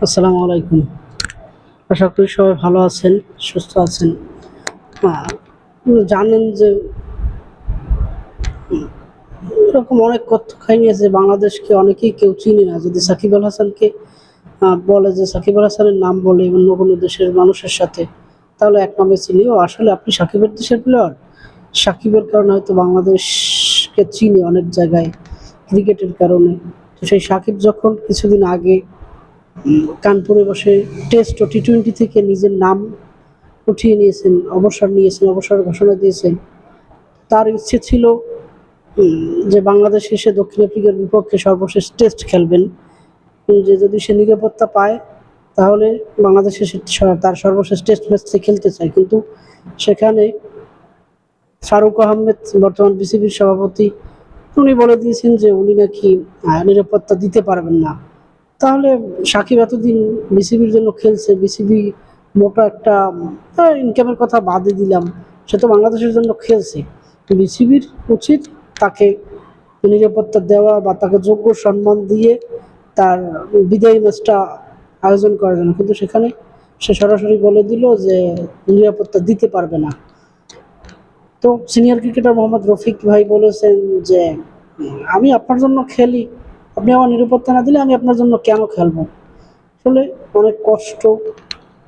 আসসালামু আলাইকুম। আশা করি সবাই ভালো আছেন, সুস্থ আছেন। জানেন যে এরকম অনেক কথাই আছে, বাংলাদেশকে অনেকেই কেউ চিনে না। যদি সাকিব আল হাসানকে বলে যে সাকিব আল হাসানের নাম বলে অন্য কোনো দেশের মানুষের সাথে, তাহলে এক নামে চিনি, ও আসলে আপনি সাকিবের দেশের প্লেয়ার। সাকিবের কারণে হয়তো বাংলাদেশকে চিনে অনেক জায়গায়, ক্রিকেটের কারণে। তো সেই সাকিব যখন কিছুদিন আগে কানপুরে বসে টেস্ট ও টি-20 থেকে নিজের নাম উঠিয়ে নিয়েছেন, অবসর ঘোষণা দিয়েছেন। তার ইচ্ছে ছিল যে বাংলাদেশ এসে দক্ষিণ আফ্রিকার বিপক্ষে সর্বশেষ টেস্ট খেলবেন। যে যদি সে নিরাপত্তা পায় তাহলে বাংলাদেশে তার সর্বশেষ টেস্ট ম্যাচটি খেলতে চায়। কিন্তু সেখানে ফারুক আহমেদ, বর্তমান বিসিবির সভাপতি, উনি বলে দিয়েছেন যে উনি নাকি নিরাপত্তা দিতে পারবেন না। তাহলে সাকিব এতদিন বিসিবির জন্য খেলছে, বিসিবি মোটা একটা ইনকামের কথা বাদই দিলাম, সে তো বাংলাদেশের জন্য খেলছে। বিসিবির উচিত তাকে নিরাপত্তা দেওয়া বা তাকে যোগ্য সম্মান দিয়ে তার বিদায়ী ম্যাচটা আয়োজন করার জন্য, কিন্তু সেখানে সে সরাসরি বলে দিল যে নিরাপত্তা দিতে পারবে না। তো সিনিয়র ক্রিকেটার মোহাম্মদ রফিক ভাই বলেছেন যে আমি আপনার জন্য খেলি, আপনি আমার নিরাপত্তা না দিলে আমি আপনার জন্য কেন খেলবো। আসলে অনেক কষ্ট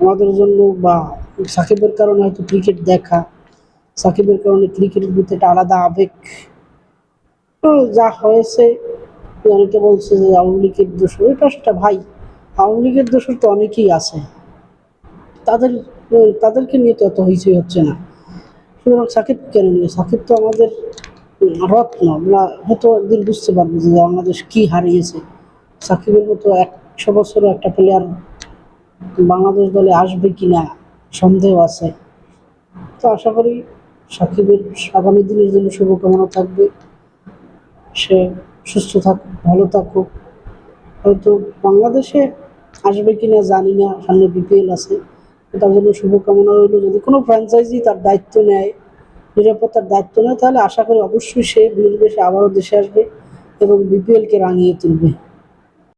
আমাদের জন্য, বা সাকিবের কারণে হয়তো ক্রিকেট দেখা, সাকিবের কারণে ক্রিকেটের প্রতি একটা আলাদা আবেগ। তো যা হয়েছে, অনেকে বলছে যে আওয়ামী লীগের দোষর, এটা সেটা ভাই, আওয়ামী লীগের দোষর তো অনেকেই আছে, তাদের তাদেরকে নিয়ে তো এত হইচই হচ্ছে না। সুতরাং সাকিব কেন নিয়ে, সাকিব তো আমাদের রত্ন। আমরা হয়তো একদিন বুঝতে পারবো যে বাংলাদেশ কি হারিয়েছে। সাকিবের মতো 100 বছরও একটা প্লেয়ার বাংলাদেশ দলে আসবে কিনা সন্দেহ আছে। তো আশা করি সাকিবের আগামী দিনের জন্য শুভকামনা থাকবে। সে সুস্থ থাকুক, ভালো থাকুক। হয়তো বাংলাদেশে আসবে কিনা জানি না, সামনে বিপিএল আছে, তার জন্য শুভকামনা রইল। যদি কোনো ফ্র্যাঞ্চাইজি তার দায়িত্ব নেয়, নিরাপত্তার দায়িত্ব নেয়, তাহলে আশা করি অবশ্যই সে বিনির্দেশে আবারও দেশে আসবে এবং বিপিএলকে রাঙিয়ে তুলবে।